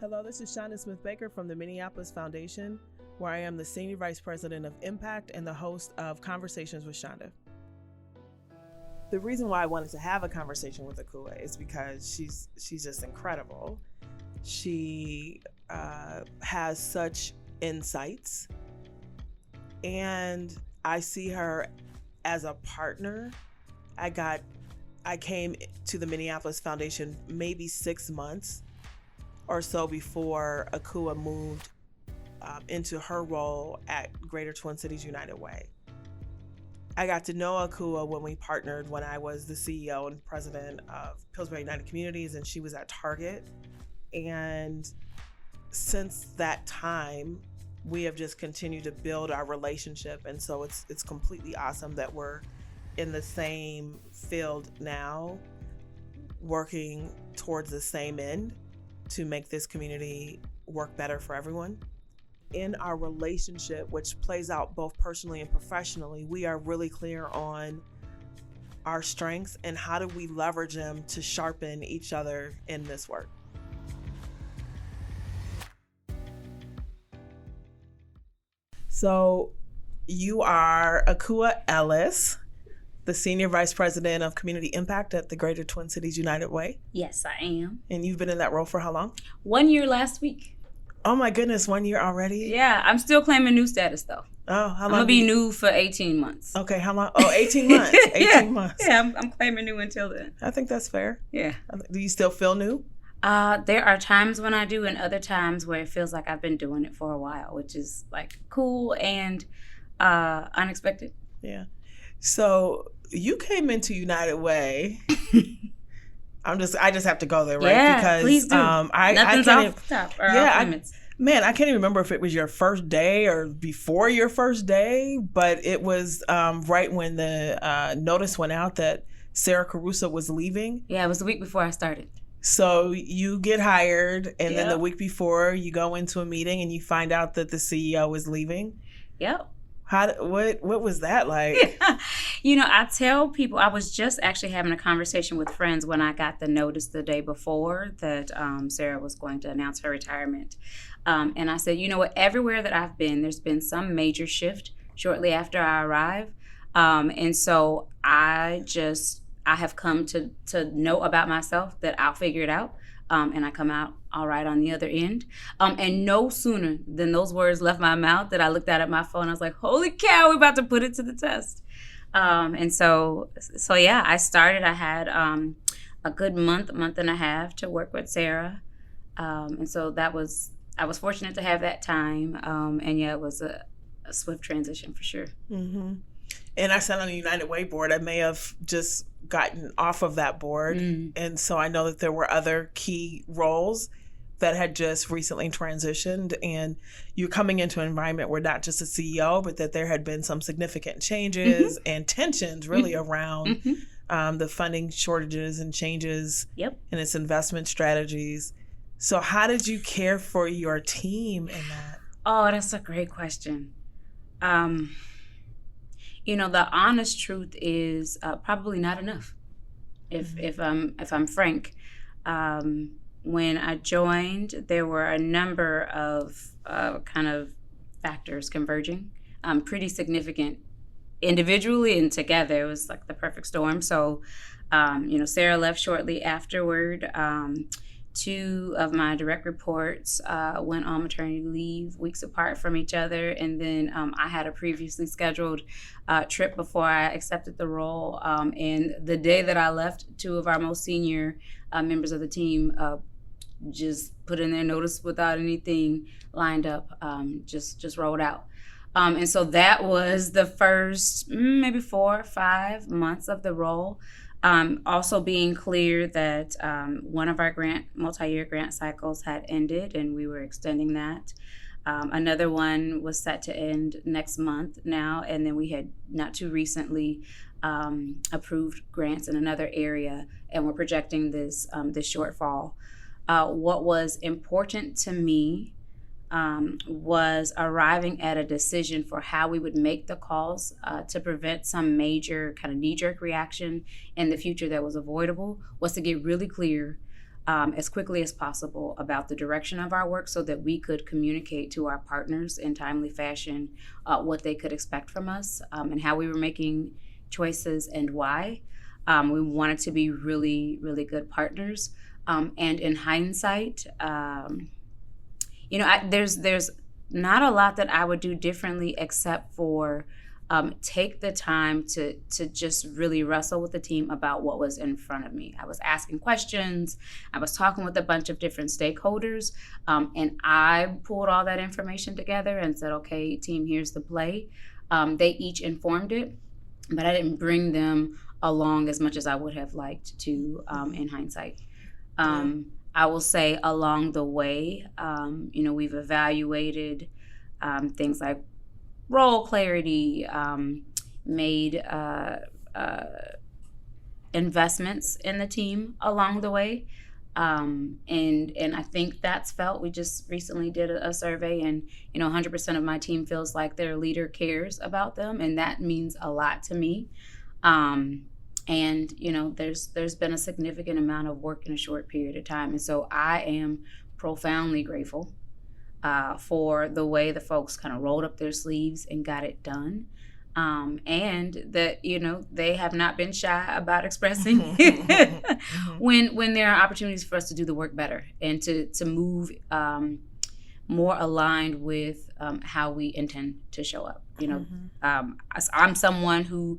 Hello, this is Shonda Smith-Baker from the Minneapolis Foundation, where I am the Senior Vice President of Impact and the host of Conversations with Chanda. The reason why I wanted to have a conversation with Acooa is because she's just incredible. She has such insights, and I see her as a partner. I came to the Minneapolis Foundation maybe 6 months or so before Acooa moved into her role at Greater Twin Cities United Way. I got to know Acooa when we partnered when I was the CEO and president of Pillsbury United Communities, and she was at Target. And since that time, we have just continued to build our relationship. And so it's completely awesome that we're in the same field now, working towards the same end to make this community work better for everyone. In our relationship, which plays out both personally and professionally, we are really clear on our strengths and how do we leverage them to sharpen each other in this work. So you are Acooa Ellis, the Senior Vice President of Community Impact at the Greater Twin Cities United Way. Yes, I am. And you've been in that role for how long? 1 year last week. Oh my goodness, 1 year already? Yeah, I'm still claiming new status though. Oh, how long? I'm gonna be new for 18 months. Okay, how long? Oh, 18 months. 18 months. Yeah, I'm claiming new until then. I think that's fair. Yeah. Do you still feel new? There are times when I do and other times where it feels like I've been doing it for a while, which is like cool and unexpected. Yeah. So you came into United Way. I just have to go there, right? Yeah, because please do. Nothing's off the top or off limits. I can't even remember if it was your first day or before your first day, but it was right when the notice went out that Sarah Caruso was leaving. Yeah, it was the week before I started. So you get hired, and then the week before you go into a meeting and you find out that the CEO is leaving. Yep. What was that like? You know, I tell people, I was just actually having a conversation with friends when I got the notice the day before that Sarah was going to announce her retirement. And I said, you know what, everywhere that I've been, there's been some major shift shortly after I arrive. And so I have come to know about myself that I'll figure it out. And I come out all right on the other end. And no sooner than those words left my mouth that I looked at my phone. I was like, holy cow, we're about to put it to the test. And so yeah, I started. I had a good month and a half to work with Sarah. And so I was fortunate to have that time. And yeah, it was a swift transition for sure. Mm-hmm. And I sat on the United Way board. I may have just gotten off of that board. And so I know that there were other key roles that had just recently transitioned, and you're coming into an environment where not just a CEO, but that there had been some significant changes and tensions really around the funding shortages and changes in its investment strategies. So how did you care for your team in that? Oh, that's a great question. You know, the honest truth is probably not enough. If I'm frank, when I joined, there were a number of kind of factors converging, pretty significant individually and together. It was like the perfect storm. So, you know, Sarah left shortly afterward. Two of my direct reports went on maternity leave weeks apart from each other. And then I had a previously scheduled trip before I accepted the role. And the day that I left, two of our most senior members of the team just put in their notice without anything lined up, just rolled out. And so that was the first maybe 4 or 5 months of the role. Also being clear that one of our multi-year grant cycles had ended and we were extending that. Another one was set to end next month now, and then we had not too recently approved grants in another area, and we're projecting this shortfall. What was important to me was arriving at a decision for how we would make the calls to prevent some major kind of knee-jerk reaction in the future that was avoidable, was to get really clear as quickly as possible about the direction of our work so that we could communicate to our partners in timely fashion what they could expect from us, and how we were making choices and why. We wanted to be really, really good partners. And in hindsight, there's not a lot that I would do differently except for take the time to just really wrestle with the team about what was in front of me. I was asking questions. I was talking with a bunch of different stakeholders, and I pulled all that information together and said, okay, team, here's the play. They each informed it, but I didn't bring them along as much as I would have liked to in hindsight. I will say along the way, we've evaluated things like role clarity, made investments in the team along the way. And I think that's felt. We just recently did a survey, and 100% of my team feels like their leader cares about them, and that means a lot to me. And there's been a significant amount of work in a short period of time, and so I am profoundly grateful for the way the folks kind of rolled up their sleeves and got it done. And that they have not been shy about expressing when there are opportunities for us to do the work better and to move more aligned with how we intend to show up. I'm someone who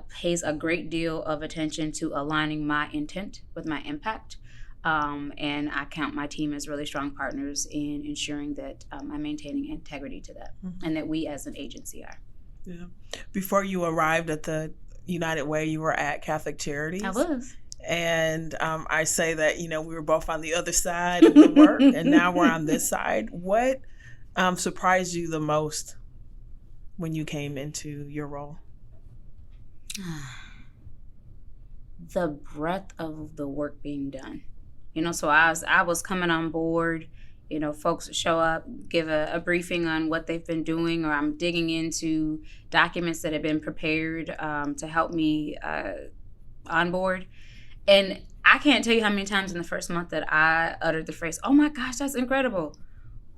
pays a great deal of attention to aligning my intent with my impact. And I count my team as really strong partners in ensuring that I'm maintaining integrity to that, and that we as an agency are. Yeah. Before you arrived at the United Way, you were at Catholic Charities. I was. And I say that, we were both on the other side of the work, and now we're on this side. What surprised you the most when you came into your role? The breadth of the work being done. So I was coming on board, folks show up, give a briefing on what they've been doing, or I'm digging into documents that have been prepared to help me on board. And I can't tell you how many times in the first month that I uttered the phrase, oh my gosh, that's incredible.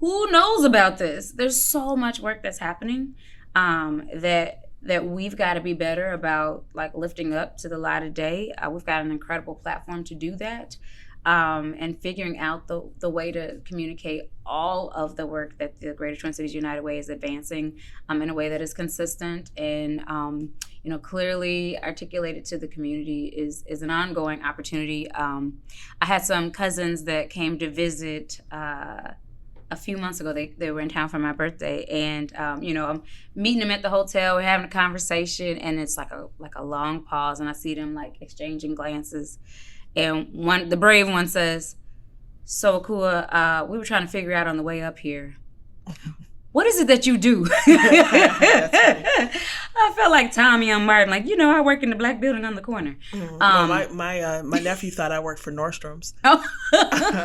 Who knows about this? There's so much work that's happening that we've got to be better about, like, lifting up to the light of day. We've got an incredible platform to do that. And figuring out the way to communicate all of the work that the Greater Twin Cities United Way is advancing in a way that is consistent and clearly articulated to the community is an ongoing opportunity. I had some cousins that came to visit a few months ago. They were in town for my birthday, and I'm meeting them at the hotel. We're having a conversation, and it's like a long pause, and I see them like exchanging glances. And the brave one says, so Acooa, we were trying to figure out on the way up here, what is it that you do? I felt like Tommy on Martin, like, I work in the black building on the corner. My nephew thought I worked for Nordstrom's. Oh,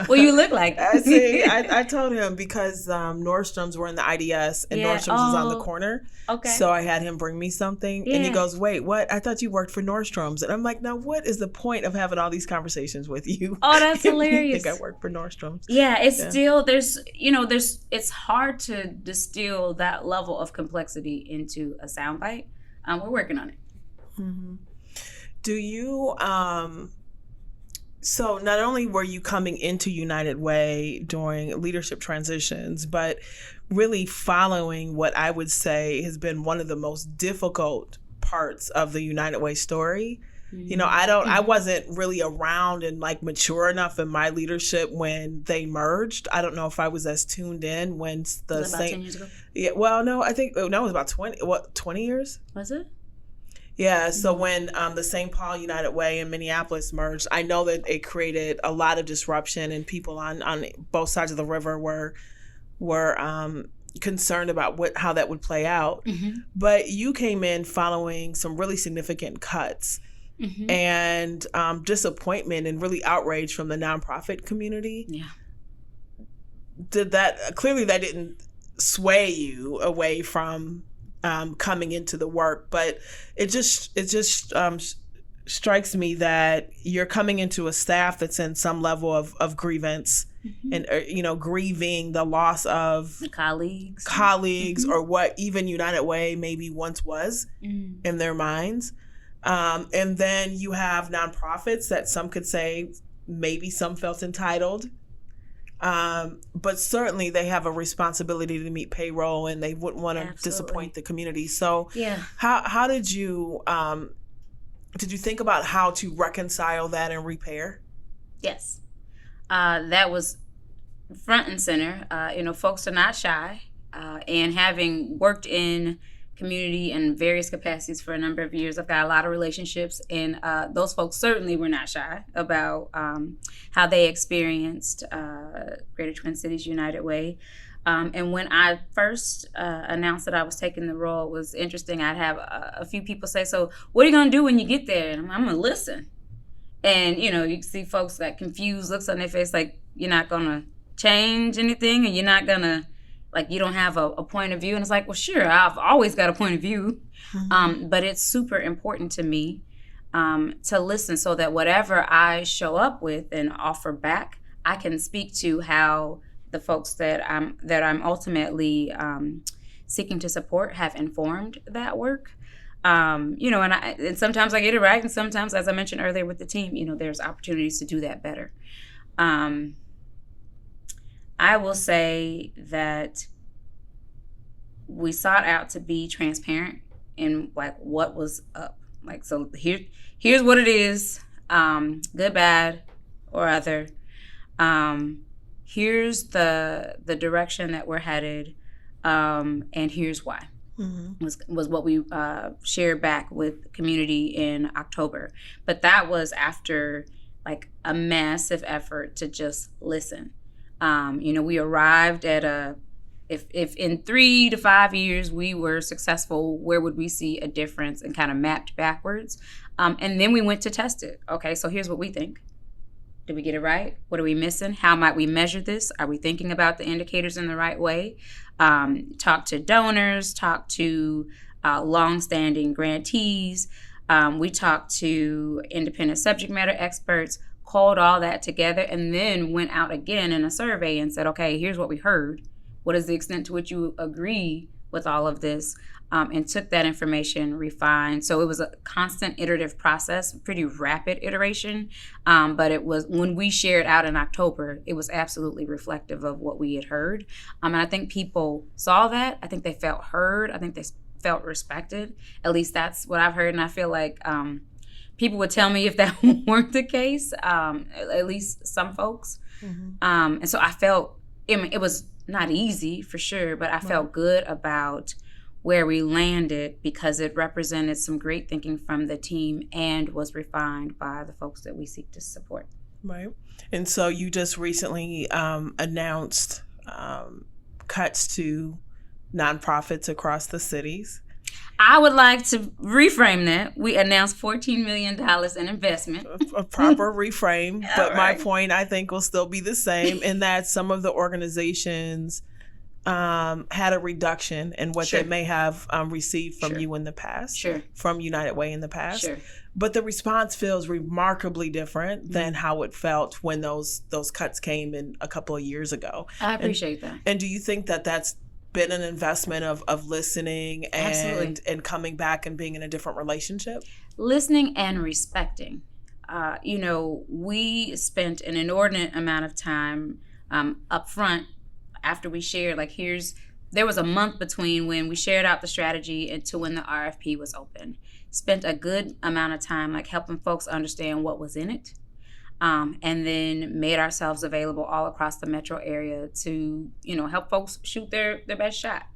well, you look like I told him because Nordstrom's were in the IDS and Nordstrom's was on the corner. Okay. So I had him bring me something, and he goes, wait, what? I thought you worked for Nordstrom's. And I'm like, now what is the point of having all these conversations with you? Oh, that's hilarious. You think I work for Nordstrom's. Yeah, still, it's hard to distill that level of complexity into a soundbite. We're working on it. Mm-hmm. Do you, so not only were you coming into United Way during leadership transitions, but really following what I would say has been one of the most difficult parts of the United Way story. Mm-hmm. I wasn't really around and like mature enough in my leadership when they merged. I don't know if I was as tuned in when the was it about 10 years ago? Yeah, well, no, I think it was about 20 years? Was it? Yeah, so when the St. Paul United Way and Minneapolis merged, I know that it created a lot of disruption, and people on both sides of the river were concerned about how that would play out. Mm-hmm. But you came in following some really significant cuts. Mm-hmm. And disappointment and really outrage from the nonprofit community. Yeah. Clearly that didn't sway you away from coming into the work, but it just strikes me that you're coming into a staff that's in some level of grievance and, grieving the loss of colleagues, or what even United Way maybe once was in their minds. And then you have nonprofits that some could say maybe some felt entitled. But certainly they have a responsibility to meet payroll, and they wouldn't want to disappoint the community. So how did you think about how to reconcile that and repair? Yes. That was front and center. Folks are not shy. And having worked in community in various capacities for a number of years, I've got a lot of relationships, and those folks certainly were not shy about how they experienced Greater Twin Cities United Way. And when I first announced that I was taking the role, it was interesting. I'd have a few people say, "So what are you going to do when you get there?" And I'm going to listen. And, you see folks got confused looks on their face, like you're not going to change anything, and you're not going to, like, you don't have a point of view. And it's like, well, sure, I've always got a point of view. But it's super important to me to listen, so that whatever I show up with and offer back, I can speak to how the folks that I'm ultimately seeking to support have informed that work. And sometimes I get it right, and sometimes, as I mentioned earlier with the team, there's opportunities to do that better. I will say that we sought out to be transparent in like what was up. Like, so here's what it is, good, bad, or other. Here's the direction that we're headed, and here's why. Was what we shared back with the community in October. But that was after like a massive effort to just listen. We arrived at if in 3 to 5 years we were successful, where would we see a difference, and kind of mapped backwards. And then we went to test it. Okay, so here's what we think. Did we get it right? What are we missing? How might we measure this? Are we thinking about the indicators in the right way? Talk to donors, talk to longstanding grantees. We talked to independent subject matter experts, called all that together, and then went out again in a survey and said, okay, here's what we heard. What is the extent to which you agree with all of this? And took that information, refined. So it was a constant iterative process, pretty rapid iteration. But it was, when we shared out in October, it was absolutely reflective of what we had heard. And I think people saw that. I think they felt heard. I think they felt respected. At least that's what I've heard. And I feel like people would tell me if that weren't the case, at least some folks. And so I felt, it was not easy for sure, but I felt good about where we landed, because it represented some great thinking from the team and was refined by the folks that we seek to support. Right. And so you just recently announced cuts to nonprofits across the cities. I would like to reframe that. We announced $14 million in investment. A proper reframe. But right. My point, I think, will still be the same, in that some of the organizations had a reduction in what they may have received from you in the past, from United Way in the past. But the response feels remarkably different than how it felt when those cuts came in a couple of years ago. I appreciate that. And do you think that that's been an investment of listening and coming back and being in a different relationship? Listening and respecting. We spent an inordinate amount of time up front after we shared, there was a month between when we shared out the strategy and to when the RFP was open. Spent a good amount of time helping folks understand what was in it, and then made ourselves available all across the metro area to help folks shoot their best shot,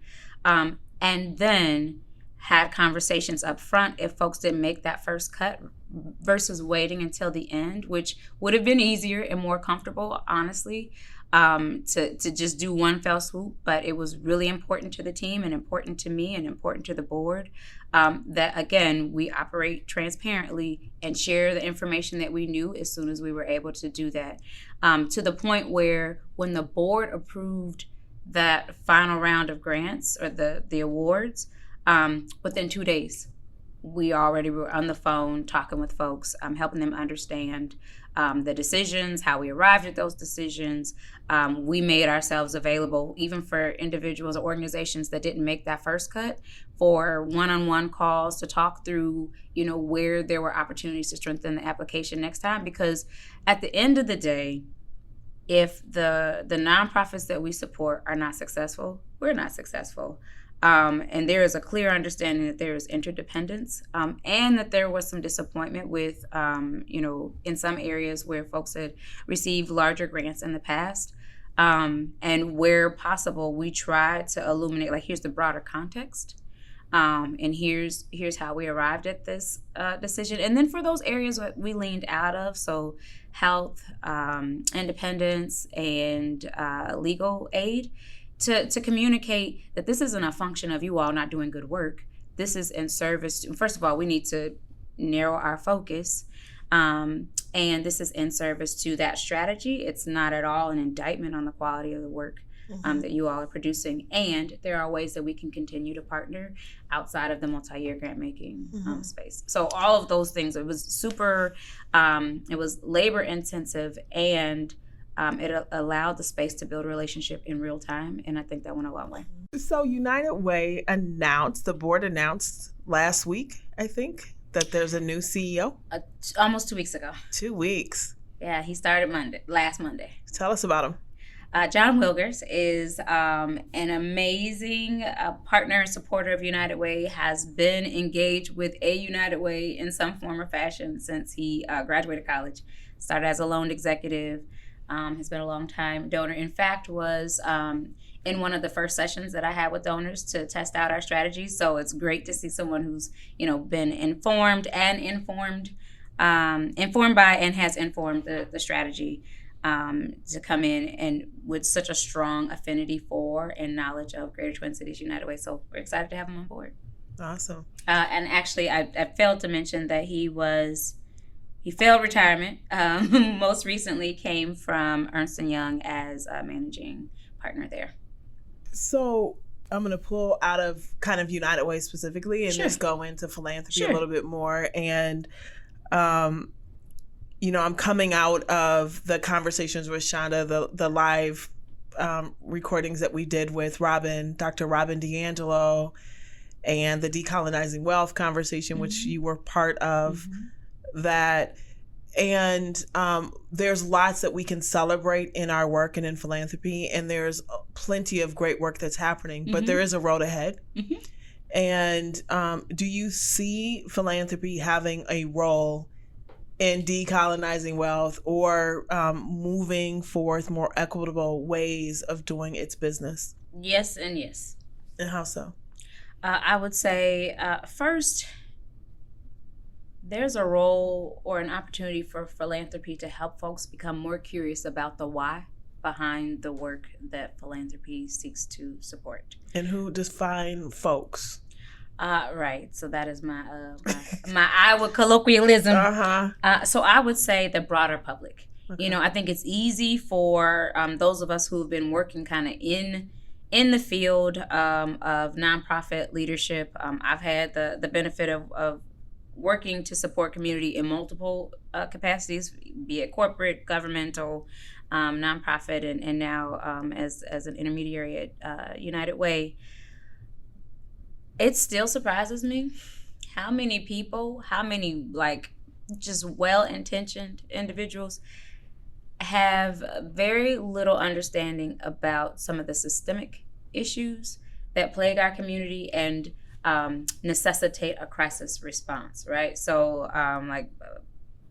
and then had conversations up front if folks didn't make that first cut, versus waiting until the end, which would have been easier and more comfortable, honestly, to just do one fell swoop. But it was really important to the team and important to me and important to the board that, again, we operate transparently and share the information that we knew as soon as we were able to do that, to the point where when the board approved that final round of grants or the awards, within 2 days we already were on the phone talking with folks, helping them understand the decisions, how we arrived at those decisions. We made ourselves available even for individuals or organizations that didn't make that first cut for one-on-one calls to talk through, where there were opportunities to strengthen the application next time. Because at the end of the day, if the nonprofits that we support are not successful, we're not successful. And there is a clear understanding that there is interdependence, and that there was some disappointment with, in some areas where folks had received larger grants in the past. And where possible, we try to illuminate, like, here's the broader context. And here's how we arrived at this decision. And then for those areas that we leaned out of, so health, independence, and legal aid, to communicate that this isn't a function of you all not doing good work. This is in service to, first of all, we need to narrow our focus. And this is in service to that strategy. It's not at all an indictment on the quality of the work that you all are producing. And there are ways that we can continue to partner outside of the multi-year grant making space. So all of those things, it was super, it was labor intensive, and it allowed the space to build a relationship in real time. And I think that went a long way. So United Way the board announced last week, I think, that there's a new CEO. Almost 2 weeks ago. 2 weeks. Yeah, he started last Monday. Tell us about him. John Wilgers is an amazing partner and supporter of United Way, has been engaged with a United Way in some form or fashion since he graduated college. Started as a loan executive, has been a long time donor. In fact, was in one of the first sessions that I had with donors to test out our strategies. So it's great to see someone who's, been informed by and has informed the strategy to come in and with such a strong affinity for and knowledge of Greater Twin Cities United Way. So we're excited to have him on board. Awesome. And actually, I failed to mention that he failed retirement. Most recently came from Ernst & Young as a managing partner there. So I'm going to pull out of kind of United Way specifically and just go into philanthropy a little bit more. And, I'm coming out of the conversations with Chanda, the live recordings that we did with Dr. Robin DiAngelo, and the Decolonizing Wealth conversation, which you were part of that. And there's lots that we can celebrate in our work and in philanthropy, and there's plenty of great work that's happening, but there is a road ahead. And do you see philanthropy having a role in decolonizing wealth or moving forth more equitable ways of doing its business? Yes and yes. And how so? I would say first, there's a role or an opportunity for philanthropy to help folks become more curious about the why behind the work that philanthropy seeks to support. And who define folks? Right. So that is my Iowa colloquialism. So I would say the broader public. Okay. I think it's easy for those of us who've been working kind of in the field of nonprofit leadership. I've had the benefit of working to support community in multiple capacities, be it corporate, governmental, nonprofit, and now as an intermediary at United Way. It still surprises me how many just well-intentioned individuals have very little understanding about some of the systemic issues that plague our community and necessitate a crisis response, right? So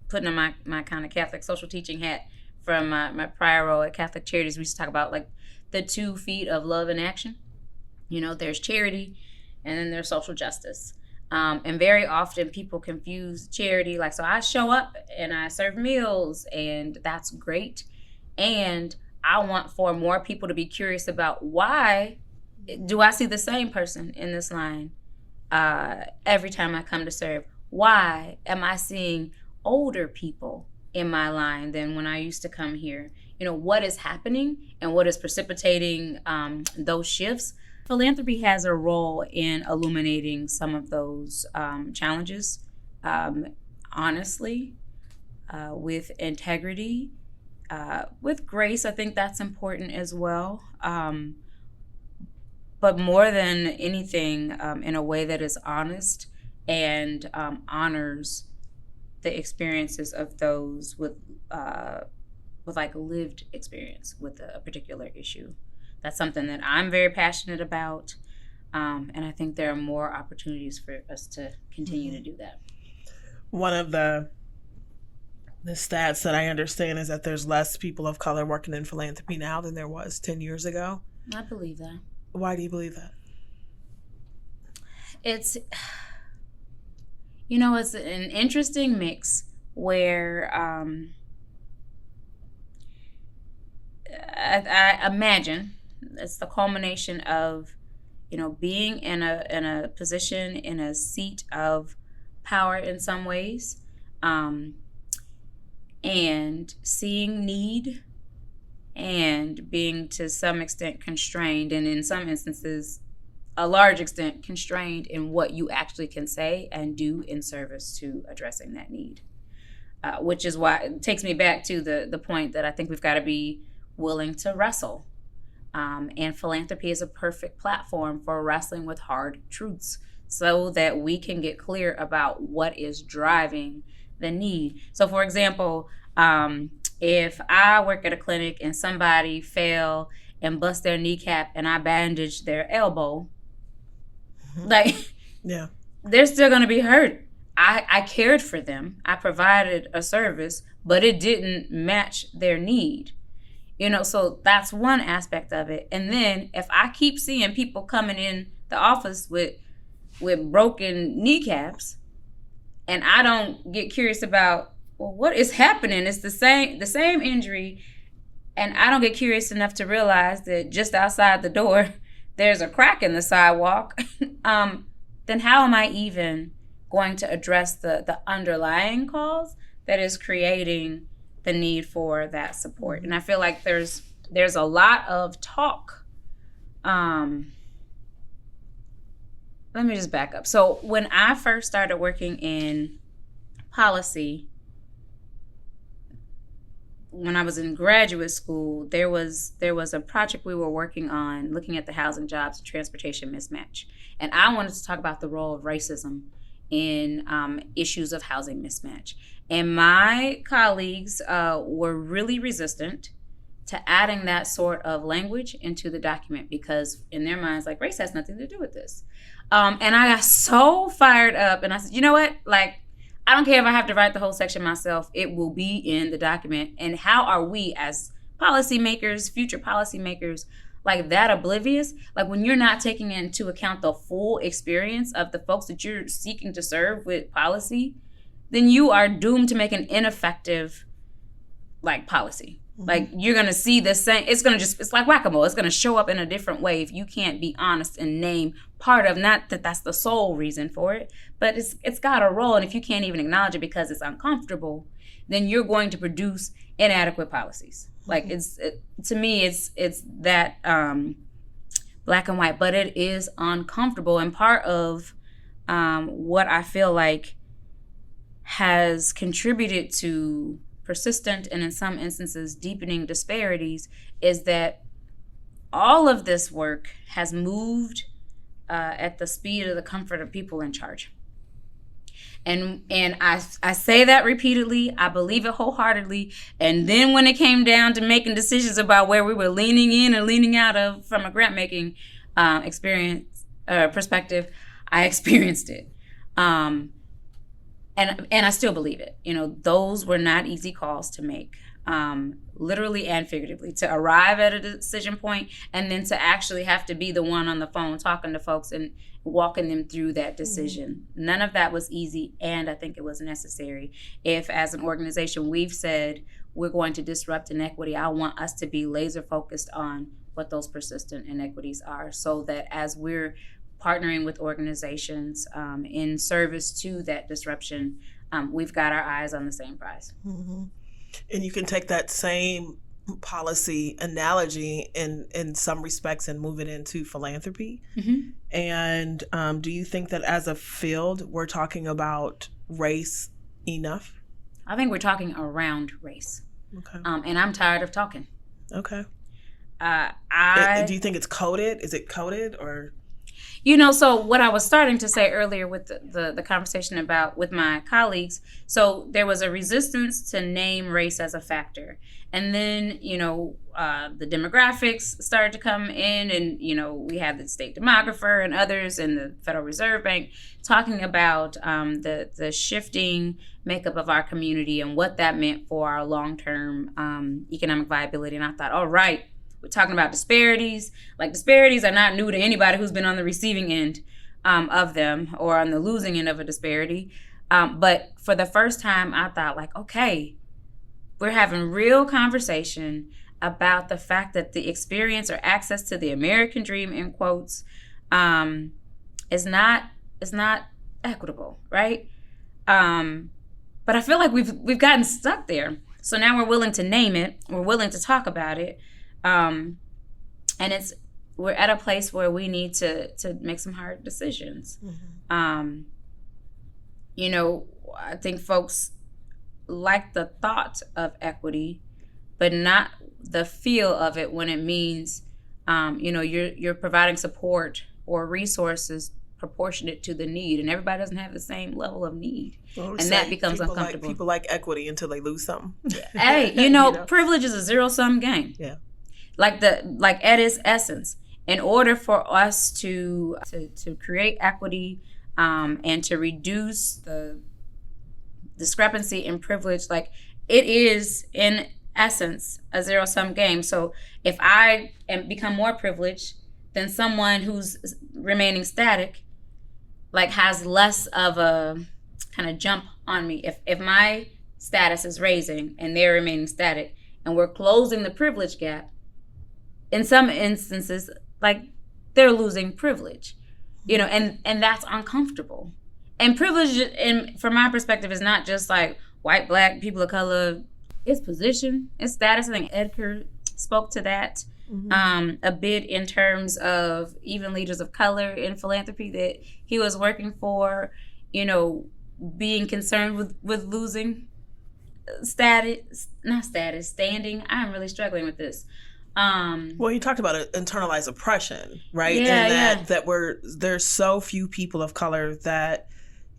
putting on my kind of Catholic social teaching hat from my prior role at Catholic Charities, we used to talk about like the 2 feet of love and action. There's charity and then there's social justice. And very often people confuse charity, so I show up and I serve meals, and that's great. And I want for more people to be curious about, why do I see the same person in this line every time I come to serve? Why am I seeing older people in my line than when I used to come here? What is happening and what is precipitating those shifts? philanthropy has a role in illuminating some of those challenges, honestly, with integrity, with grace. I think that's important as well. But more than anything, in a way that is honest and honors the experiences of those with like lived experience with a particular issue. That's something that I'm very passionate about, and I think there are more opportunities for us to continue to do that. One of the stats that I understand is that there's less people of color working in philanthropy now than there was 10 years ago. I believe that. Why do you believe that? It's an interesting mix where I imagine it's the culmination of, being in a position, in a seat of power in some ways, and seeing need and being to some extent constrained, and in some instances a large extent constrained in what you actually can say and do in service to addressing that need, which is why it takes me back to the point that I think we've got to be willing to wrestle, and philanthropy is a perfect platform for wrestling with hard truths so that we can get clear about what is driving the need. So for example, if I work at a clinic and somebody fell and bust their kneecap and I bandage their elbow, yeah, they're still going to be hurt. I cared for them. I provided a service, but it didn't match their need. So that's one aspect of it. And then if I keep seeing people coming in the office with broken kneecaps, and I don't get curious about, well, what is happening? It's the same injury, and I don't get curious enough to realize that just outside the door there's a crack in the sidewalk, then how am I even going to address the underlying cause that is creating the need for that support? And I feel like there's a lot of talk. Let me just back up. So when I first started working in policy, when I was in graduate school, there was a project we were working on looking at the housing, jobs, and transportation mismatch. And I wanted to talk about the role of racism in issues of housing mismatch. And my colleagues were really resistant to adding that sort of language into the document because in their minds, like, race has nothing to do with this. And I got so fired up and I said, you know what? I don't care if I have to write the whole section myself. It will be in the document. And how are we as policymakers, future policymakers, that oblivious? When you're not taking into account the full experience of the folks that you're seeking to serve with policy, then you are doomed to make an ineffective policy. Mm-hmm. You're going to see the same, it's like whack-a-mole. It's going to show up in a different way if you can't be honest and name part of, not that that's the sole reason for it, but it's got a role. And if you can't even acknowledge it because it's uncomfortable, then you're going to produce inadequate policies. Mm-hmm. To me, it's that black and white, but it is uncomfortable. And part of what I feel like has contributed to persistent and in some instances deepening disparities is that all of this work has moved at the speed of the comfort of people in charge. And I say that repeatedly. I believe it wholeheartedly. And then when it came down to making decisions about where we were leaning in and leaning out of from a grant making perspective, I experienced it. And I still believe it. Those were not easy calls to make, literally and figuratively, to arrive at a decision point and then to actually have to be the one on the phone talking to folks and walking them through that decision. Mm-hmm. None of that was easy, and I think it was necessary. If, as an organization, we've said we're going to disrupt inequity, I want us to be laser focused on what those persistent inequities are, so that as we're partnering with organizations in service to that disruption, we've got our eyes on the same prize. Mm-hmm. And you can take that same policy analogy in some respects and move it into philanthropy. Mm-hmm. And do you think that as a field we're talking about race enough? I think we're talking around race. Okay. And I'm tired of talking. Okay. Do you think it's coded? Is it coded or? So what I was starting to say earlier with the conversation with my colleagues, so there was a resistance to name race as a factor. And then, the demographics started to come in and, we had the state demographer and others and the Federal Reserve Bank talking about the shifting makeup of our community and what that meant for our long-term economic viability. And I thought, all right, we're talking about disparities. Like, disparities are not new to anybody who's been on the receiving end of them or on the losing end of a disparity. But for the first time, I thought, like, okay, we're having real conversation about the fact that the experience or access to the American dream, in quotes, is not equitable, right? But I feel like we've gotten stuck there. So now we're willing to name it. We're willing to talk about it. And we're at a place where we need to make some hard decisions. Mm-hmm. I think folks like the thought of equity, but not the feel of it when it means, you're providing support or resources proportionate to the need, and everybody doesn't have the same level of need, and that becomes uncomfortable. People like equity until they lose something. Hey, privilege is a zero-sum game. Yeah. Like at its essence, in order for us to create equity and to reduce the discrepancy in privilege, like, it is in essence a zero-sum game. So if I become more privileged, then someone who's remaining static, like, has less of a kind of jump on me. If my status is raising and they're remaining static, and we're closing the privilege gap, in some instances, like, they're losing privilege, and that's uncomfortable. And privilege, from my perspective, is not just like white, black, people of color. It's position, it's status. I think Edgar spoke to that a bit in terms of even leaders of color in philanthropy that he was working for, being concerned with losing standing. I'm really struggling with this. Well, you talked about internalized oppression, right? Yeah, and that there's so few people of color that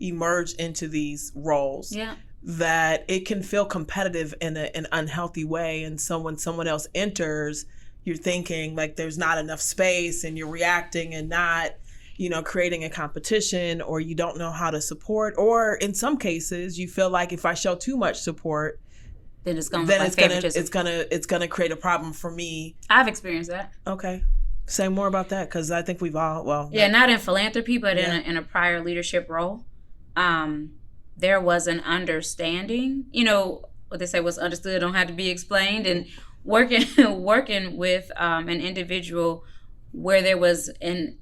emerge into these roles, that it can feel competitive in an unhealthy way. And so when someone else enters, you're thinking like there's not enough space, and you're reacting and not, creating a competition, or you don't know how to support, or in some cases you feel like if I show too much support, then it's gonna create a problem for me. I've experienced that. Okay. Say more about that, because I think we've all, not in philanthropy, but in a prior leadership role. There was an understanding, what they say, what's understood don't have to be explained, and working with an individual where there was an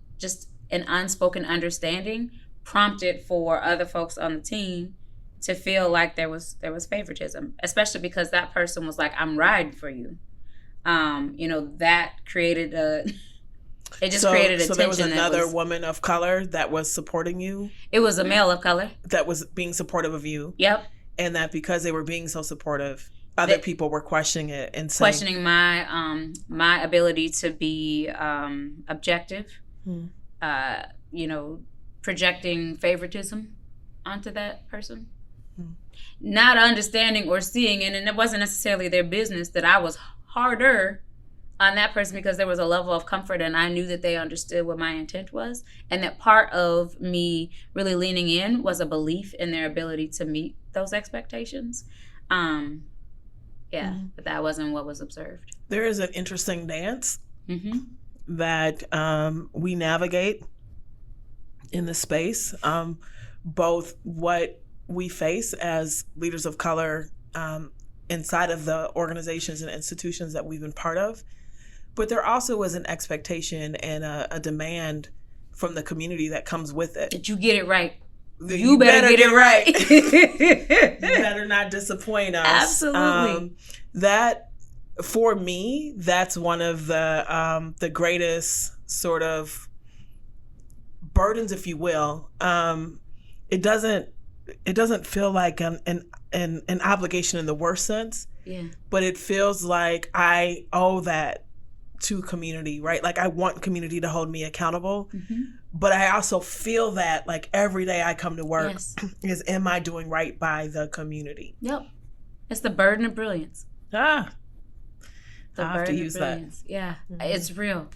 unspoken understanding prompted for other folks on the team to feel like there was favoritism, especially because that person was like, I'm riding for you. That created created a tension. So there was another woman of color that was supporting you? It was a male of color. That was being supportive of you? Yep. And that because they were being so supportive, other people were questioning it and saying, questioning my ability to be objective, projecting favoritism onto that person. Not understanding or seeing, and it wasn't necessarily their business that I was harder on that person, because there was a level of comfort and I knew that they understood what my intent was, and that part of me really leaning in was a belief in their ability to meet those expectations. But that wasn't what was observed. There is an interesting dance that we navigate in the space, both what we face as leaders of color inside of the organizations and institutions that we've been part of. But there also is an expectation and a demand from the community that comes with it. That you get it right. You better get it right. You better not disappoint us. Absolutely. That for me, that's one of the greatest sort of burdens, if you will. It doesn't feel like an obligation in the worst sense. Yeah. But it feels like I owe that to community, right? Like I want community to hold me accountable. Mm-hmm. But I also feel that like every day I come to work Yes. is, am I doing right by the community? Yep. It's the burden of brilliance. Ah, The I have to burden of use that. brilliance. Yeah, Mhm. it's real.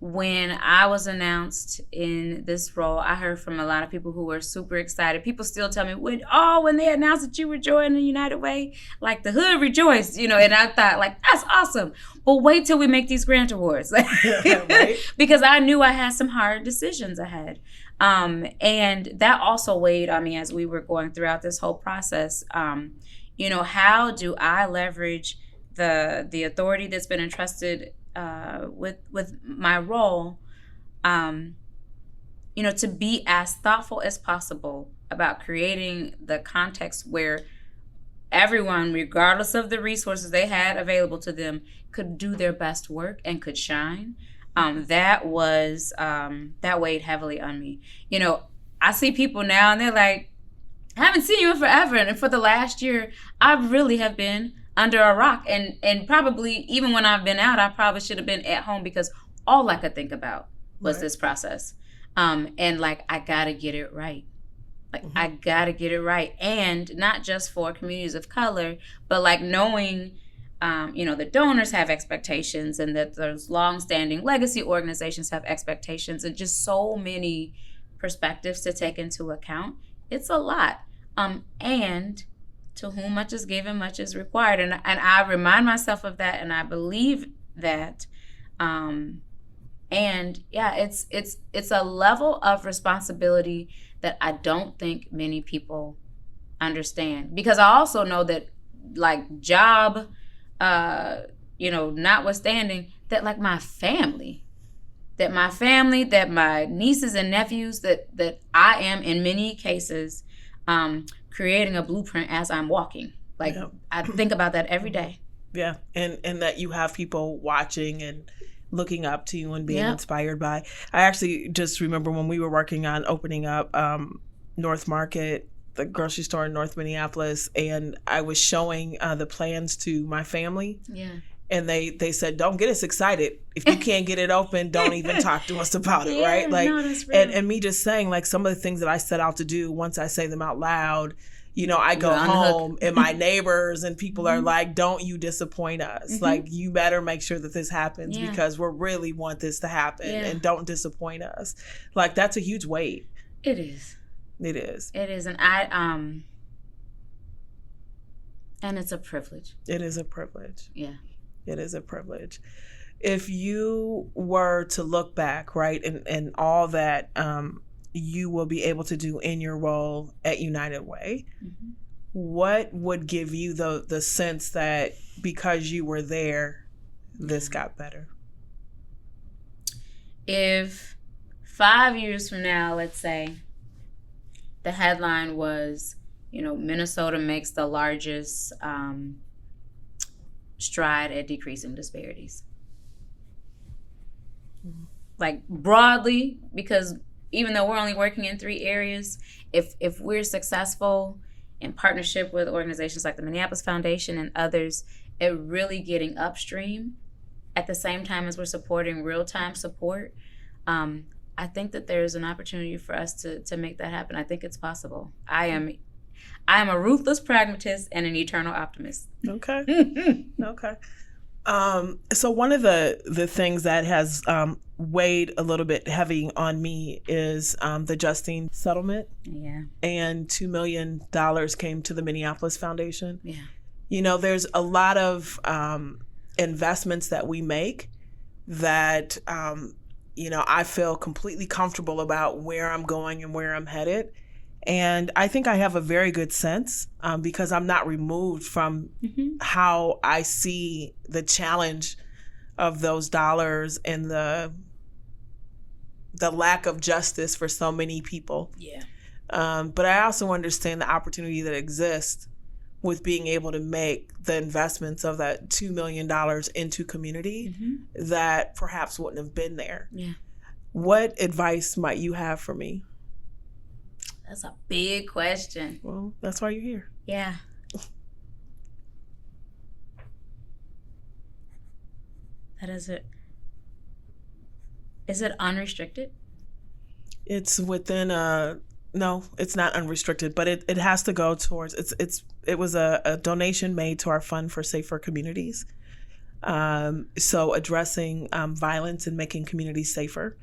When I was announced in this role, I heard from a lot of people who were super excited. People still tell me, when they announced that you were joining the United Way, like the hood rejoiced, and I thought, like, that's awesome. But wait till we make these grant awards. Right? Because I knew I had some hard decisions ahead. And that also weighed on me as we were going throughout this whole process. How do I leverage the authority that's been entrusted with my role, to be as thoughtful as possible about creating the context where everyone, regardless of the resources they had available to them, could do their best work and could shine. That weighed heavily on me. I see people now and they're like, I haven't seen you in forever. And for the last year, I really have been under a rock. And probably even when I've been out, I probably should have been at home because all I could think about was this process. And like, I got to get it right. Mm-hmm. I got to get it right. And not just for communities of color, but like knowing, the donors have expectations and that those longstanding legacy organizations have expectations and just so many perspectives to take into account. It's a lot. And to whom much is given, much is required. And I remind myself of that, and I believe that. And yeah, it's a level of responsibility that I don't think many people understand. Because I also know that, like, job, notwithstanding, that like my family, that my nieces and nephews, that I am in many cases creating a blueprint as I'm walking. Like, yeah. I think about that every day. Yeah, and that you have people watching and looking up to you and being inspired by. I actually just remember when we were working on opening up North Market, the grocery store in North Minneapolis, and I was showing the plans to my family. Yeah. And they said, don't get us excited. If you can't get it open, don't even talk to us about it, right? Like, no, that's real. And me just saying, like, some of the things that I set out to do, once I say them out loud, I go home and my neighbors and people are like, don't you disappoint us. Mm-hmm. Like, you better make sure that this happens because we really want this to happen and don't disappoint us. Like, that's a huge weight. It is. It is. It is. And and it's a privilege. It is a privilege. Yeah. It is a privilege. If you were to look back, right, and all that you will be able to do in your role at United Way, mm-hmm. what would give you the sense that because you were there, this got better? If 5 years from now, let's say, the headline was, Minnesota makes the largest stride at decreasing disparities. Mm-hmm. Like, broadly, because even though we're only working in 3 areas, if we're successful in partnership with organizations like the Minneapolis Foundation and others at really getting upstream at the same time as we're supporting real-time support, I think that there's an opportunity for us to make that happen. I think it's possible. I am a ruthless pragmatist and an eternal optimist. Okay. Okay. So one of the things that has weighed a little bit heavy on me is the Justine settlement. Yeah. And $2 million came to the Minneapolis Foundation. Yeah. There's a lot of investments that we make that, I feel completely comfortable about where I'm going and where I'm headed. And I think I have a very good sense because I'm not removed from how I see the challenge of those dollars and the lack of justice for so many people. Yeah. But I also understand the opportunity that exists with being able to make the investments of that $2 million into community that perhaps wouldn't have been there. Yeah. What advice might you have for me? That's a big question. Well, that's why you're here. Yeah. That is it. Is it unrestricted? It's within no, it's not unrestricted, but it has to go towards it was a donation made to our fund for safer communities. So addressing violence and making communities safer.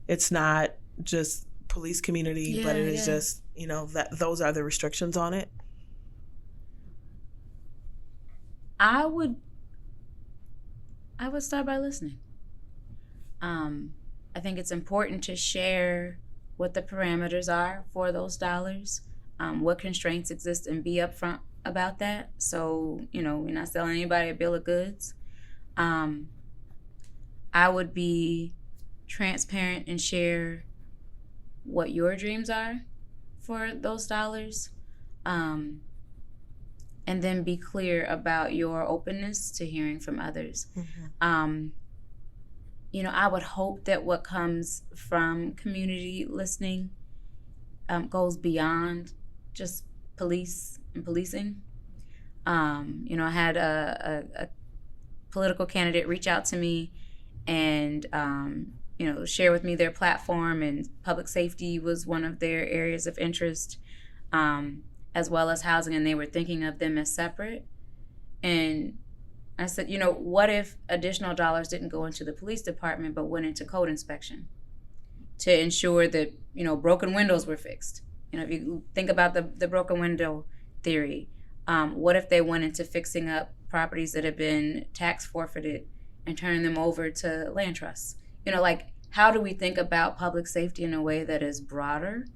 It's not just police community, but it is just, that those are the restrictions on it. I would start by listening. I think it's important to share what the parameters are for those dollars, what constraints exist, and be upfront about that. So, we're not selling anybody a bill of goods. I would be transparent and share what your dreams are for those dollars. And then be clear about your openness to hearing from others. I would hope that what comes from community listening goes beyond just police and policing. I had a political candidate reach out to me and, share with me their platform, and public safety was one of their areas of interest, as well as housing, and they were thinking of them as separate. And I said, what if additional dollars didn't go into the police department but went into code inspection to ensure that, broken windows were fixed? If you think about the broken window theory, what if they went into fixing up properties that have been tax forfeited and turning them over to land trusts? How do we think about public safety in a way that is broader?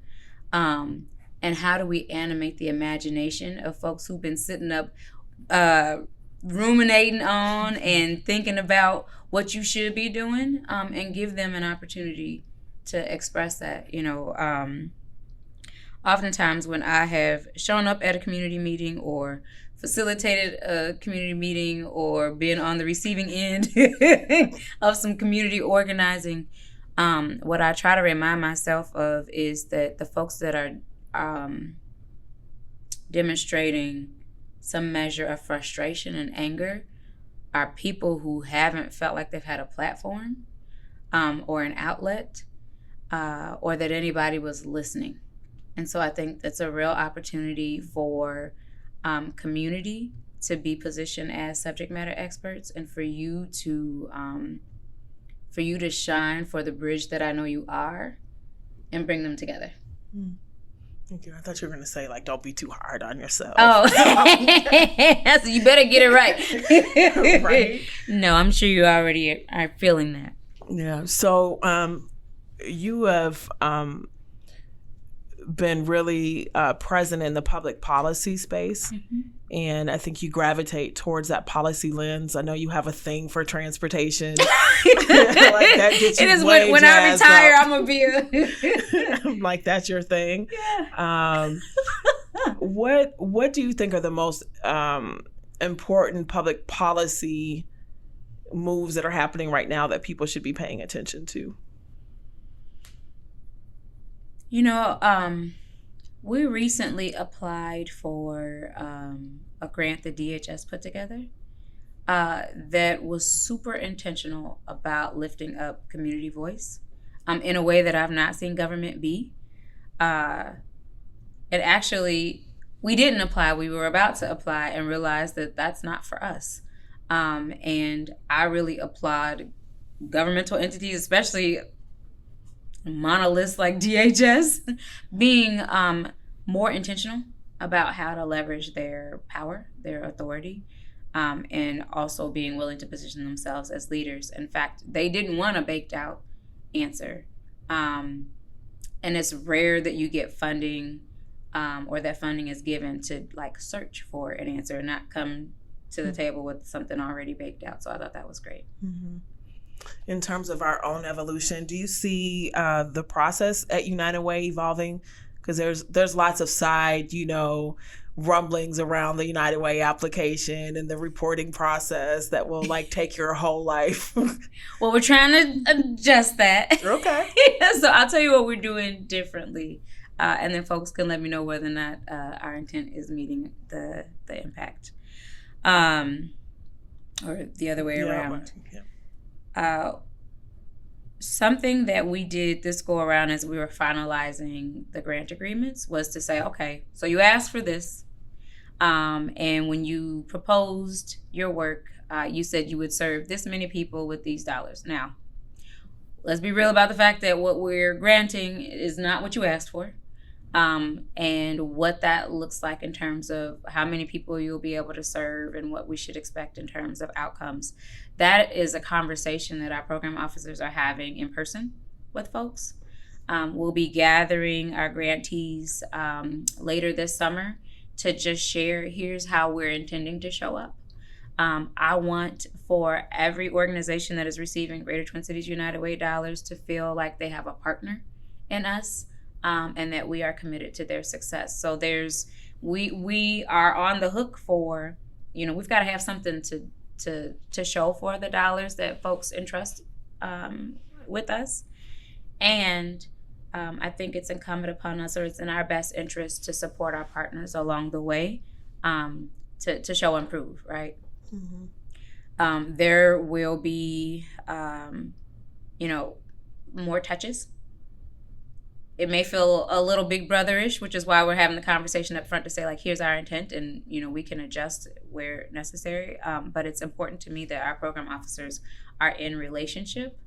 And how do we animate the imagination of folks who've been sitting up ruminating on and thinking about what you should be doing, and give them an opportunity to express that. Oftentimes when I have shown up at a community meeting or facilitated a community meeting or been on the receiving end of some community organizing, what I try to remind myself of is that the folks that are demonstrating some measure of frustration and anger are people who haven't felt like they've had a platform, or an outlet, or that anybody was listening. And so I think that's a real opportunity for community to be positioned as subject matter experts, and for you to shine for the bridge that I know you are, and bring them together. Thank you. I thought you were going to say, don't be too hard on yourself. Oh, so you better get it right. Right. No, I'm sure you already are feeling that. Yeah. So you have been really present in the public policy space. And I think you gravitate towards that policy lens. I know you have a thing for transportation. That gets you it is when I retire, up. I'm going to be I'm that's your thing. Yeah. What do you think are the most important public policy moves that are happening right now that people should be paying attention to? We recently applied for a grant the DHS put together that was super intentional about lifting up community voice in a way that I've not seen government be. We didn't apply. We were about to apply and realized that that's not for us. And I really applaud governmental entities, especially monoliths like DHS, being more intentional about how to leverage their power, their authority, and also being willing to position themselves as leaders. In fact, they didn't want a baked out answer. And it's rare that you get funding or that funding is given to search for an answer and not come to the table with something already baked out. So I thought that was great. Mm-hmm. In terms of our own evolution, do you see the process at United Way evolving? Because there's lots of side, rumblings around the United Way application and the reporting process that will like take your whole life. Well, we're trying to adjust that. Okay. So I'll tell you what we're doing differently. And then folks can let me know whether or not our intent is meeting the impact. Or the other way around. Yeah. Something that we did this go around as we were finalizing the grant agreements was to say, okay, so you asked for this. And when you proposed your work, you said you would serve this many people with these dollars. Now, let's be real about the fact that what we're granting is not what you asked for. And what that looks like in terms of how many people you'll be able to serve and what we should expect in terms of outcomes. That is a conversation that our program officers are having in person with folks. We'll be gathering our grantees later this summer to just share, here's how we're intending to show up. I want for every organization that is receiving Greater Twin Cities United Way dollars to feel like they have a partner in us. And that we are committed to their success. So we are on the hook for, we've got to have something to show for the dollars that folks entrust with us. And I think it's incumbent upon us, or it's in our best interest to support our partners along the way to show and prove, right? Mm-hmm. There will be, more touches. It may feel a little big brotherish, which is why we're having the conversation up front to say, like, here's our intent, and, we can adjust where necessary. But it's important to me that our program officers are in relationship,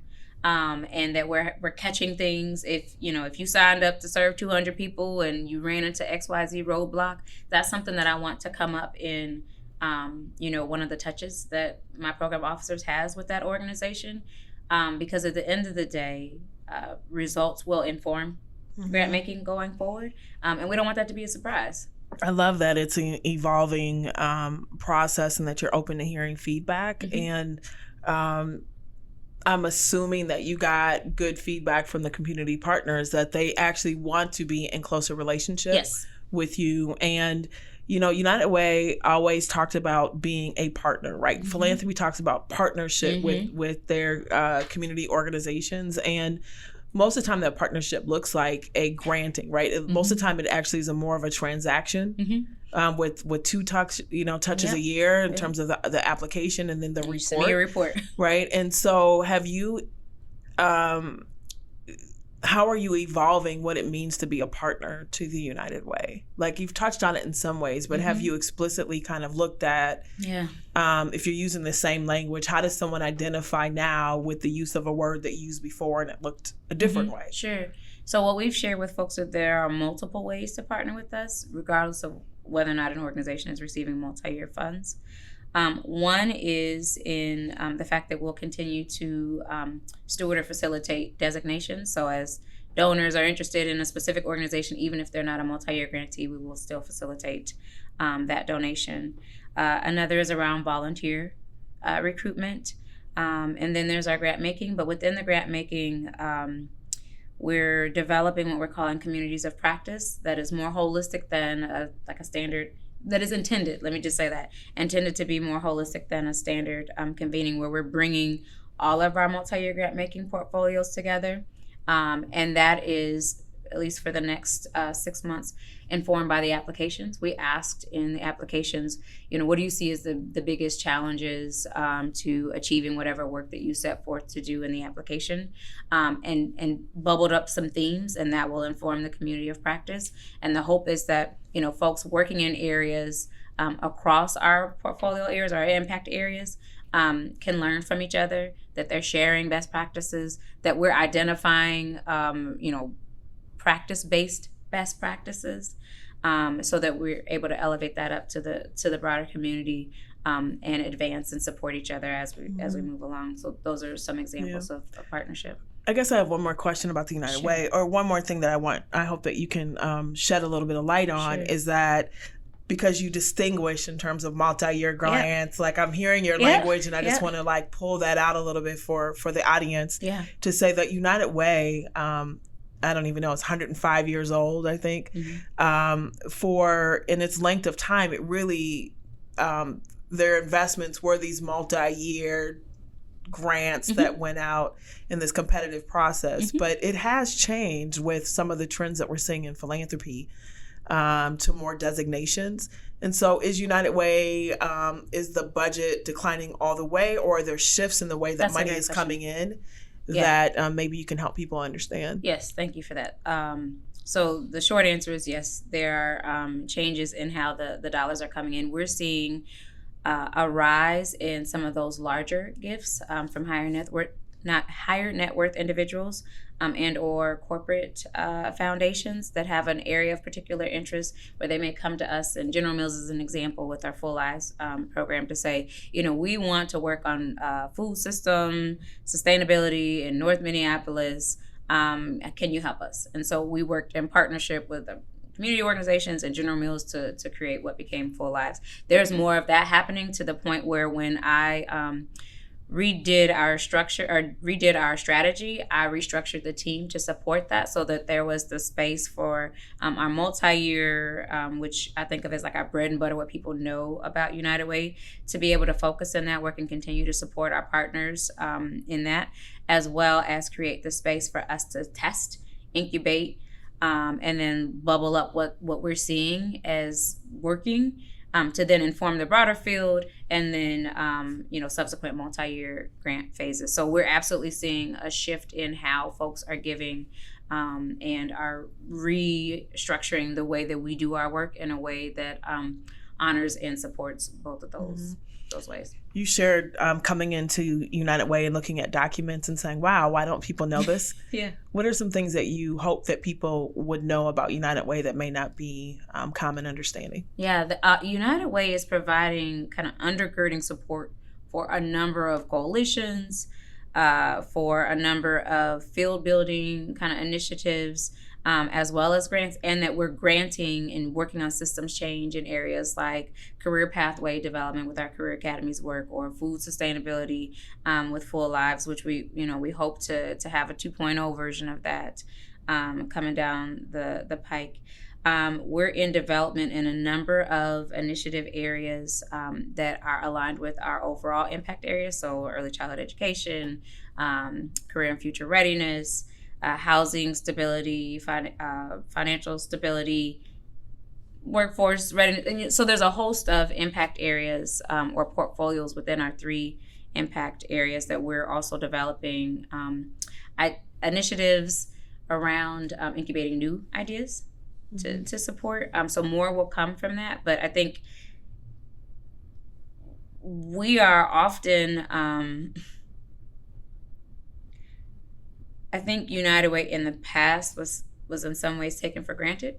and that we're catching things. If you signed up to serve 200 people and you ran into XYZ roadblock, that's something that I want to come up in, one of the touches that my program officers has with that organization, because at the end of the day, results will inform grant making going forward, and we don't want that to be a surprise. I love that it's an evolving process and that you're open to hearing feedback. Mm-hmm. And I'm assuming that you got good feedback from the community partners that they actually want to be in closer relationship with you. And United Way always talked about being a partner, right? Mm-hmm. Philanthropy talks about partnership with their community organizations, and most of the time that partnership looks like a granting, right? Mm-hmm. Most of the time it actually is more of a transaction with two touches a year in terms of the application and then the report. Send me a report. Right? And so have you, how are you evolving what it means to be a partner to the United Way? Like, you've touched on it in some ways, but have you explicitly kind of looked at, if you're using the same language, how does someone identify now with the use of a word that you used before and it looked a different way? Sure. So what we've shared with folks is there are multiple ways to partner with us, regardless of whether or not an organization is receiving multi-year funds. One is in the fact that we'll continue to steward or facilitate designations. So as donors are interested in a specific organization, even if they're not a multi-year grantee, we will still facilitate that donation. Another is around volunteer recruitment. And then there's our grant making. But within the grant making, we're developing what we're calling communities of practice that is more holistic than a standard. That is intended, let me just say that, intended to be more holistic than a standard convening, where we're bringing all of our multi-year grant making portfolios together. And that is, at least for the next 6 months, informed by the applications. We asked in the applications, what do you see as the biggest challenges to achieving whatever work that you set forth to do in the application, and bubbled up some themes, and that will inform the community of practice. And the hope is that, folks working in areas across our portfolio areas, our impact areas, can learn from each other, that they're sharing best practices, that we're identifying, practice-based best practices, so that we're able to elevate that up to the broader community, and advance and support each other as we move along. So those are some examples of partnership. I guess I have one more question about the United Way, or one more thing that I hope that you can shed a little bit of light on, is that because you distinguish in terms of multi-year grants, like I'm hearing your language, and I just want to pull that out a little bit for the audience to say that United Way, I don't even know, it's 105 years old, I think. In its length of time, it really, their investments were these multi-year grants that went out in this competitive process. But it has changed with some of the trends that we're seeing in philanthropy, to more designations. And so is United Way, is the budget declining all the way, or are there shifts in the way that money is coming in that maybe you can help people understand? Yes, thank you for that. So the short answer is yes, there are changes in how the dollars are coming in. We're seeing a rise in some of those larger gifts from higher net worth individuals and or corporate foundations that have an area of particular interest where they may come to us. And General Mills is an example with our Full Lives program to say, we want to work on food system sustainability in North Minneapolis. Can you help us? And so we worked in partnership with community organizations and General Mills to create what became Full Lives. There's more of that happening, to the point where when I redid our strategy, I restructured the team to support that, so that there was the space for our multi-year, which I think of as like our bread and butter, what people know about United Way, to be able to focus in that work and continue to support our partners in that, as well as create the space for us to test, incubate, and then bubble up what we're seeing as working, to then inform the broader field, and then subsequent multi-year grant phases. So we're absolutely seeing a shift in how folks are giving, and are restructuring the way that we do our work in a way that honors and supports both of those ways. You shared coming into United Way and looking at documents and saying, wow, why don't people know this? Yeah. What are some things that you hope that people would know about United Way that may not be common understanding? Yeah, the United Way is providing kind of undergirding support for a number of coalitions, for a number of field building kind of initiatives, as well as grants, and that we're granting and working on systems change in areas like career pathway development with our career academies work, or food sustainability with Full Lives, which we hope to have a 2.0 version of that coming down the pike. We're in development in a number of initiative areas that are aligned with our overall impact areas, so early childhood education, career and future readiness, housing stability, financial stability, workforce readiness. And so there's a host of impact areas or portfolios within our 3 impact areas that we're also developing initiatives around incubating new ideas to support. So more will come from that. But I think we are often... I think United Way in the past was in some ways taken for granted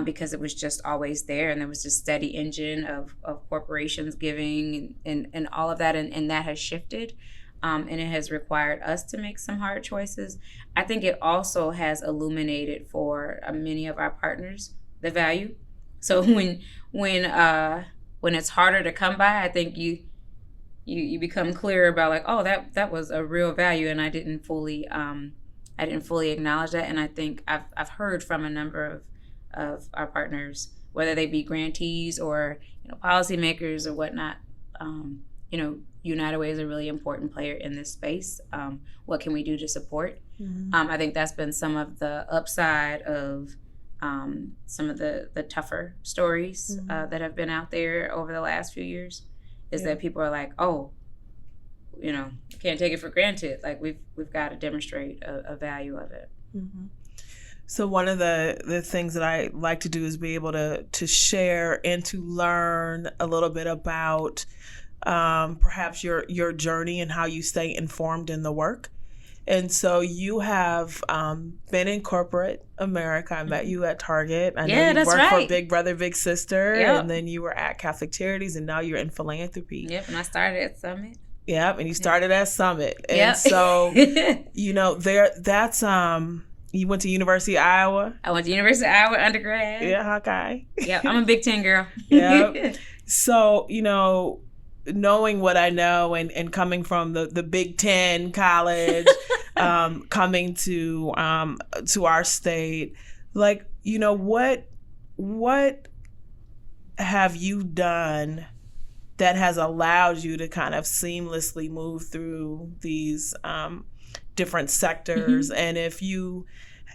because it was just always there, and there was this steady engine of corporations giving and all of that, and that has shifted, and it has required us to make some hard choices. I think it also has illuminated for many of our partners the value. So when it's harder to come by, I think you become clear about like, oh, that was a real value, and I didn't fully acknowledge that. And I think I've heard from a number of our partners, whether they be grantees or policymakers or whatnot. United Way is a really important player in this space. What can we do to support? I think that's been some of the upside of some of the tougher stories that have been out there over the last few years. Is that people are like, oh, can't take it for granted. Like we've got to demonstrate a value of it. So one of the things that I like to do is be able to share and to learn a little bit about perhaps your journey and how you stay informed in the work. And so you have been in corporate America. I met you at Target. I know you worked for Big Brother, Big Sister, and then you were at Catholic Charities, and now you're in philanthropy. Yep, and I started at Summit. Yep, and you started at Summit. And so, that's you went to University of Iowa. I went to University of Iowa undergrad. Yeah, Hawkeye. Yeah, I'm a Big Ten girl. Yeah. So, knowing what I know and coming from the Big Ten college, coming to our state, like, you know, what have you done that has allowed you to kind of seamlessly move through these different sectors? Mm-hmm. And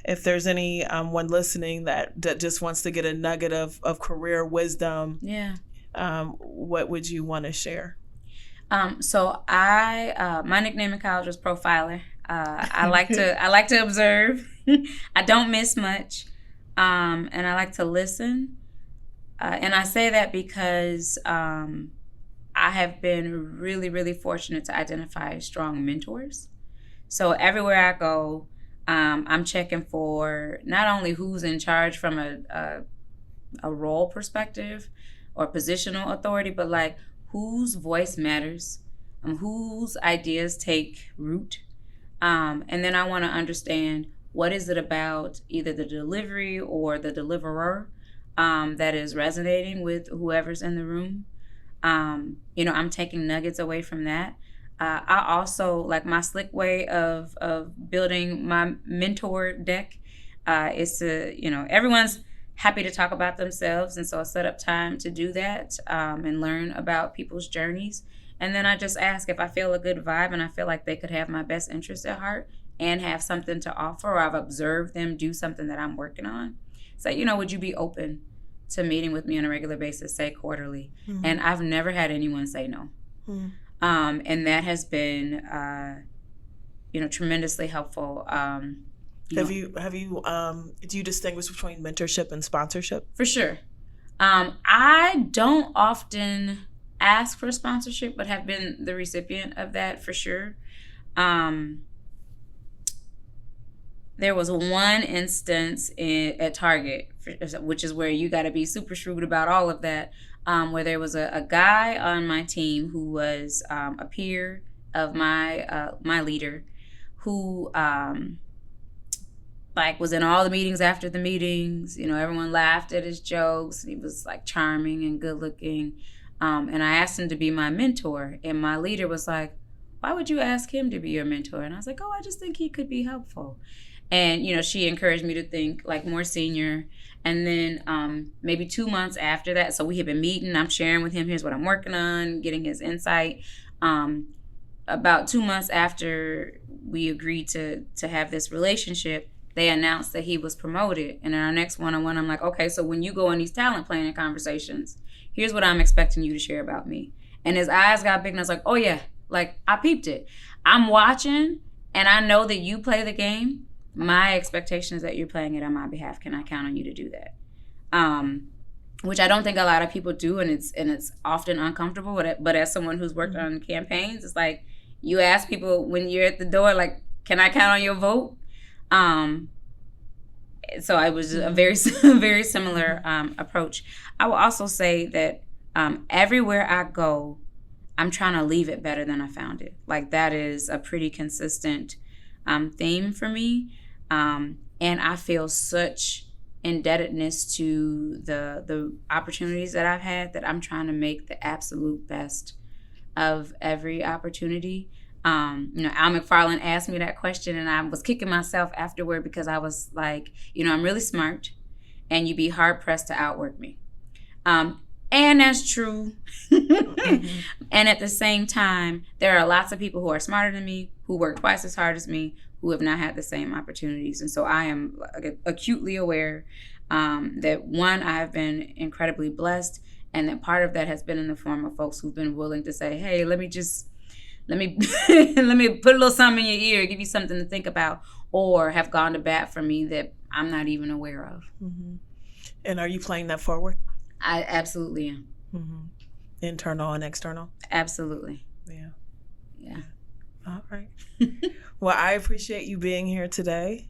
if there's any one listening that just wants to get a nugget of career wisdom, what would you want to share? So my nickname in college was Profiler. I like to observe. I don't miss much, and I like to listen. And I say that because I have been really, really fortunate to identify strong mentors. So everywhere I go, I'm checking for not only who's in charge from a role perspective or positional authority, but like whose voice matters, whose ideas take root. And then I want to understand, what is it about either the delivery or the deliverer that is resonating with whoever's in the room. I'm taking nuggets away from that. I also, like, my slick way of building my mentor deck is to, everyone's happy to talk about themselves. And so I set up time to do that and learn about people's journeys. And then I just ask if I feel a good vibe and I feel like they could have my best interest at heart and have something to offer, or I've observed them do something that I'm working on. So, would you be open to meeting with me on a regular basis, say quarterly? Mm-hmm. And I've never had anyone say no. Mm-hmm. And that has been, tremendously helpful. Do you distinguish between mentorship and sponsorship? For sure. I don't often ask for sponsorship, but have been the recipient of that for sure. There was one instance at Target, which is where you got to be super shrewd about all of that, where there was a guy on my team who was a peer of my leader, who was in all the meetings after the meetings. Everyone laughed at his jokes. He was charming and good looking. And I asked him to be my mentor. And my leader was like, why would you ask him to be your mentor? And I was like, I just think he could be helpful. And, she encouraged me to think more senior. And then maybe 2 months after that, so we had been meeting, I'm sharing with him, here's what I'm working on, getting his insight. About 2 months after we agreed to have this relationship, they announced that he was promoted. And in our next one-on-one, I'm like, okay, so when you go in these talent planning conversations, here's what I'm expecting you to share about me. And his eyes got big and I was like, oh yeah, I peeped it. I'm watching and I know that you play the game. My expectation is that you're playing it on my behalf. Can I count on you to do that? Which I don't think a lot of people do, and it's often uncomfortable. But as someone who's worked on campaigns, it's like you ask people when you're at the door, can I count on your vote? So it was a very very similar approach. I will also say that everywhere I go, I'm trying to leave it better than I found it. That is a pretty consistent theme for me. And I feel such indebtedness to the opportunities that I've had that I'm trying to make the absolute best of every opportunity. Al McFarland asked me that question and I was kicking myself afterward because I was like, I'm really smart and you'd be hard pressed to outwork me. And that's true. Mm-hmm. And at the same time, there are lots of people who are smarter than me, who work twice as hard as me, who have not had the same opportunities. And so I am acutely aware that, one, I have been incredibly blessed, and that part of that has been in the form of folks who've been willing to say, hey, let me let me put a little something in your ear, give you something to think about, or have gone to bat for me that I'm not even aware of. Mm-hmm. And are you playing that forward? I absolutely am. Mm-hmm. Internal and external? Absolutely. Yeah. All right. Well, I appreciate you being here today.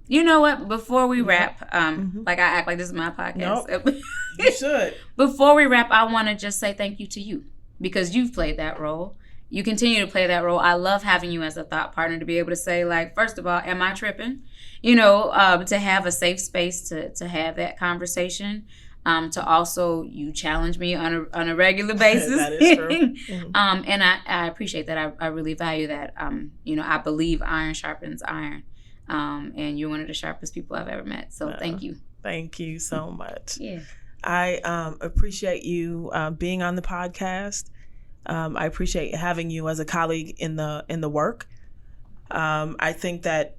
You know what? Before we wrap, I act like this is my podcast. Nope. You should. Before we wrap, I want to just say thank you to you, because you've played that role. You continue to play that role. I love having you as a thought partner to be able to say, first of all, am I tripping? To have a safe space to have that conversation. to also you challenge me on a regular basis. That is true. Mm-hmm. And I appreciate that. I really value that. I believe iron sharpens iron. And you're one of the sharpest people I've ever met. So thank you. Thank you so much. Yeah. I appreciate you being on the podcast. I appreciate having you as a colleague in the work. I think that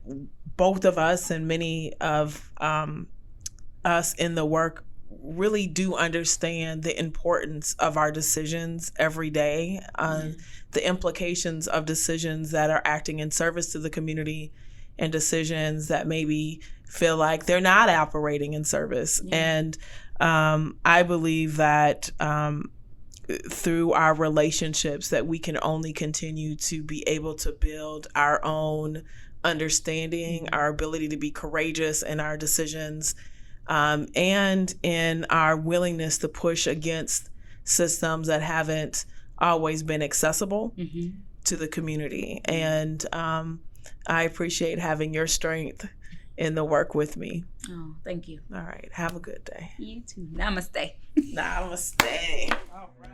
both of us and many of us in the work really do understand the importance of our decisions every day, the implications of decisions that are acting in service to the community and decisions that maybe feel like they're not operating in service. And I believe that through our relationships that we can only continue to be able to build our own understanding, our ability to be courageous in our decisions, and in our willingness to push against systems that haven't always been accessible to the community. And I appreciate having your strength in the work with me. Oh, thank you. All right. Have a good day. You too. Namaste. Namaste. All right.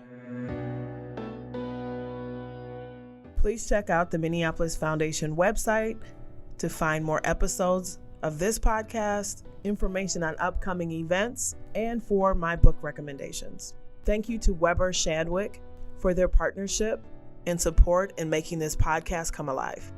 Please check out the Minneapolis Foundation website to find more episodes of this podcast, information on upcoming events, and for my book recommendations. Thank you to Weber Shandwick for their partnership and support in making this podcast come alive.